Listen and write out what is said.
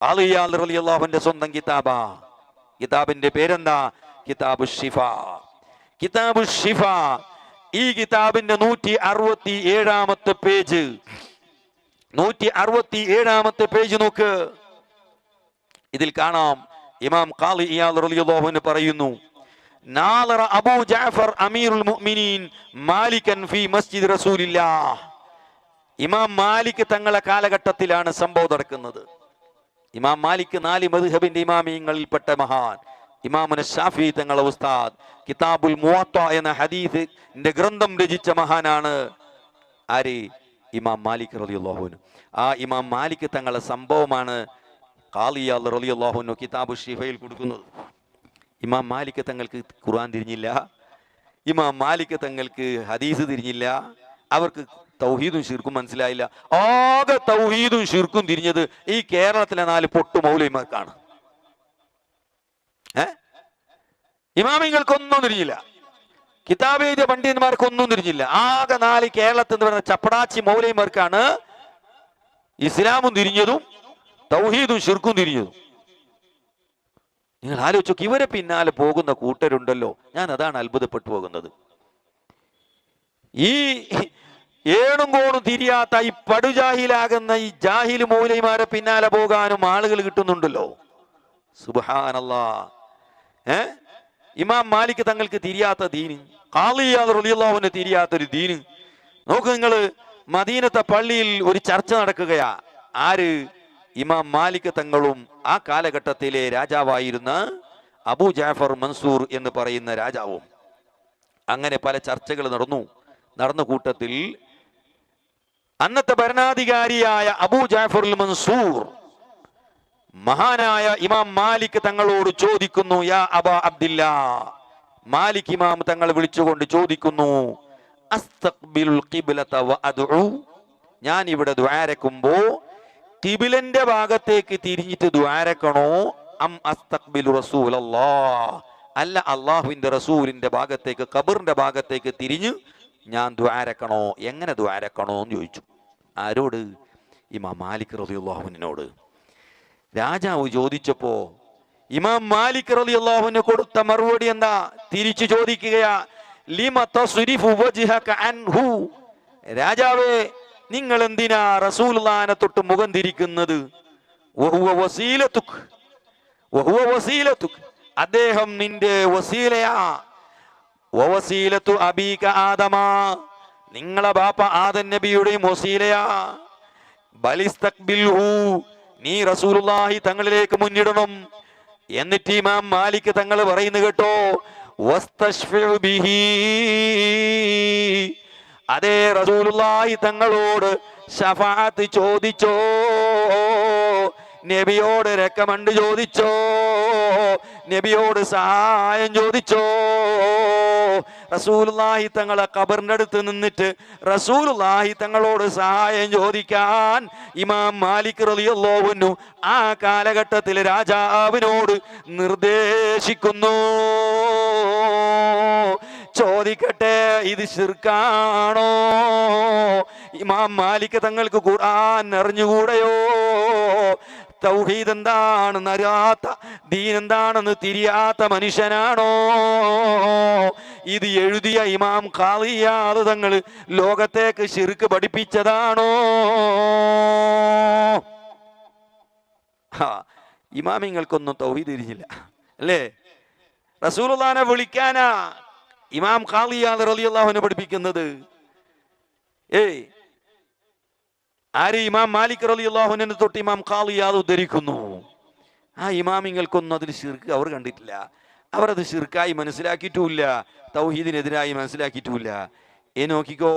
ഖാളി ഇയാദ് റളിയല്ലാഹു അൻഹുവിന്റെ സ്വന്തം കിതാബാ. കിതാബിന്റെ പേരെന്താ? കിതാബു ശിഫ. കിതാബു ശിഫ. ഈ കിതാബിന്റെ 167 പേജ്, 167 പേജ് നോക്ക്. ഇതിൽ കാണാം ഇമാം ഖാളി ഇയാദ് റളിയല്ലാഹു അൻഹു പറയുന്നു, നാളറ അബൂ ജഅഫർ അമീറുൽ മുഅ്മിനീൻ മാലികൻ ഫീ മസ്ജിദ് റസൂലില്ലാഹ്. ഇമാം മാലിക് തങ്ങളെ കാലഘട്ടത്തിലാണ് സംഭവം നടക്കുന്നത്. ഇമാം മാലിക് 4 മദ്ഹബിന്റെ ഇമാമിയങ്ങളിൽപ്പെട്ട മഹാൻ. ഇമാമുന ശാഫി തങ്ങളെ ഉസ്താദ്. കിതാബുൽ മുവത്ത എന്ന ഹദീസിന്റെ ഗ്രന്ഥം രചിച്ച മഹാനാണ് ആര്? ഇമാം മാലിക് റളിയല്ലാഹു അൻഹു. ആ ഇമാം മാലിക് തങ്ങളെ സംഭവമാണ് ഖാളി ഇയാദ് റളിയല്ലാഹു അൻഹു കിതാബു ശിഫയിൽ കൊടുക്കുന്നത്. ഇമാം മാലിക് തങ്ങൾക്ക് ഖുർആൻ തിരിഞ്ഞില്ല, ഇമാം മാലിക് തങ്ങൾക്ക് ഹദീസ് തിരിഞ്ഞില്ല, അവർക്ക് തൗഹീദും ശിർക്കും മനസ്സിലായില്ല. ആകെ തൗഹീദും ശിർക്കും തിരിഞ്ഞത് ഈ കേരളത്തിലെ 4 പൊട്ടു മൗലവിമാർക്കാണ്. ഇമാമിങ്ങൾക്കൊന്നും തിരിഞ്ഞില്ല, കിതാബ് എഴുതിയ പണ്ഡിതന്മാർക്കൊന്നും തിരിഞ്ഞില്ല. ആകെ 4 കേരളത്തിൽ നിന്ന് വരുന്ന ചപ്പടാച്ചി മൗലവിമാർക്കാണ് ഇസ്ലാമും തിരിഞ്ഞതും തൗഹീദും ശിർക്കും തിരിഞ്ഞതും. നിങ്ങൾ ആലോചിച്ചു, ഇവരെ പിന്നാലെ പോകുന്ന കൂട്ടരുണ്ടല്ലോ, ഞാൻ അതാണ് അത്ഭുതപ്പെട്ടു പോകുന്നത്. ഈ ഏണും കോണും തിരിയാത്ത ഈ പടുജാഹിലാകുന്ന ഈ ജാഹില് മൗലവിമാരെ പിന്നാലെ പോകാനും ആളുകൾ കിട്ടുന്നുണ്ടല്ലോ. സുബ്ഹാനല്ലാഹ്. ഇമാം മാലിക് തങ്ങൾക്ക് തിരിയാത്ത ദീന്, ഖാളി ഇയാദ് റളിയല്ലാഹു അൻഹു തിരിയാത്തൊരു ദീന്. നോക്ക് നിങ്ങൾ, മദീനത്തെ പള്ളിയിൽ ഒരു ചർച്ച നടക്കുകയാ. ആര്? ഇമാം മാലിക് തങ്ങളും ആ കാലഘട്ടത്തിലെ രാജാവായിരുന്ന അബൂ ജഅഫർ മൻസൂർ എന്ന് പറയുന്ന രാജാവും. അങ്ങനെ പല ചർച്ചകൾ നടന്ന കൂട്ടത്തിൽ അന്നത്തെ ഭരണാധികാരിയായ അബൂ ജഅഫർ മൻസൂർ മഹാനായ ഇമാം മാലിക് തങ്ങളോട് ചോദിക്കുന്നു, യാ അബാ അബ്ദില്ലാ. മാലിക് ഇമാം തങ്ങൾ വിളിച്ചുകൊണ്ട് ചോദിക്കുന്നു, അസ്തഖ്ബിലുൽ ഖിബ്ലത വഅദ്ഉ. ഞാൻ ഇവിടെ ദുആരക്കുമ്പോ ഖിബ്ലന്റെ ഭാഗത്തേക്ക് തിരിഞ്ഞിട്ട് ദുആരക്കണോ, അം അസ്തഖ്ബിലു റസൂലല്ലാഹ്, അല്ല അല്ലാഹുവിന്റെ റസൂലിന്റെ ഭാഗത്തേക്ക്, ഖബറിന്റെ ഭാഗത്തേക്ക് തിരിഞ്ഞ് ഞാൻ ദുആരക്കണോ, എങ്ങനെ ദുആരക്കണോ എന്ന് ചോദിച്ചു. ആരോട്? ഇമാം മാലിക് റളിയല്ലാഹു അൻഹുവിനോട്. രാജാവ് ചോദിച്ചപ്പോ ഇമാം മാലിക് റളിയല്ലാഹു അൻഹു കൊടുത്ത മറുപടി എന്താ? തിരിച്ചു ചോദിക്കുകയാ, ലിമ തസ്രിഫു വജ്ഹക അൻഹു. രാജാവേ, നിങ്ങൾ എന്തിനാ റസൂലുള്ളാഹിനെ തൊട്ട് മുഖം തിരിക്കുന്നത്? വഹുവ വസീലതുക്, വഹുവ വസീലതുക്, അദ്ദേഹം നിന്റെ വസീലയാ. വവസീലത്തു അബീക ആദമ, നിങ്ങളെ ബാപ്പ ആദം നബിയുടെയും വസീലയാ. ബലിസ്തഖ്ബിൽഹു, നീ റസൂലുള്ളാഹി തങ്ങളിലേക്ക് മുന്നിടണം. എന്നിട്ട് ഇമാം മാലിക് തങ്ങൾ പറയുന്നു കേട്ടോ, വസ്തശ്ഫിഉ ബിഹി, അതേ റസൂലുള്ളാഹി തങ്ങളോട് ശഫാഅത്ത് ചോദിച്ചോ, നബിയോട് റെക്കമെൻഡ് ചോദിച്ചോ, നബിയോട് സഹായം ചോദിച്ചോ. റസൂലുള്ളാഹി തങ്ങളെ ഖബറിന്റെ അടുത്ത് നിന്നിട്ട് റസൂലുള്ളാഹി തങ്ങളോട് സഹായം ചോദിക്കാൻ ഇമാം മാലിക് റളിയല്ലാഹു അൻഹു ആ കാലഘട്ടത്തിൽ രാജാവിനോട് നിർദ്ദേശിക്കുന്നു. ചോദിക്കട്ടെ, ഇത് ശിർക്കാണോ? ഇമാം മാലിക് തങ്ങൾക്ക് ഖുർആൻ അറിഞ്ഞുകൂടെയോ? തൗഹീദ് എന്താണെന്ന് അറിയാത്ത, ദീൻ എന്താണെന്ന് തിരിയാത്ത മനുഷ്യനാണോ? ഇത് എഴുതിയ ഇമാം ഖാളി ഇയാദ് തങ്ങൾ ലോകത്തേക്ക് ശിർക്ക് പഠിപ്പിച്ചതാണോ? ഇമാമിങ്ങൾക്കൊന്നും തൗഹീദ് തിരിഞ്ഞില്ല അല്ലേ? റസൂലുള്ളാഹിനെ വിളിക്കാനാ ഇമാം ഖാളി ഇയാദ് റളിയല്ലാഹു അൻഹു പഠിപ്പിക്കുന്നത്. ആര്? ഇമാം മാലിക് റളിയല്ലാഹു അൻഹു തൊട്ട് ഇമാം ഖാളി ഇയാദ് ഉദ്ധരിക്കുന്നു. ആ ഇമാമിങ്ങൾക്കൊന്നും അതിൽ ശിർക്ക് അവർ കണ്ടിട്ടില്ല. അവർ അത് ശിർക്കായി മനസ്സിലാക്കിയിട്ടുമില്ല, തൗഹീദിനെതിരായി മനസ്സിലാക്കിയിട്ടുമില്ല. നോക്കിക്കോ,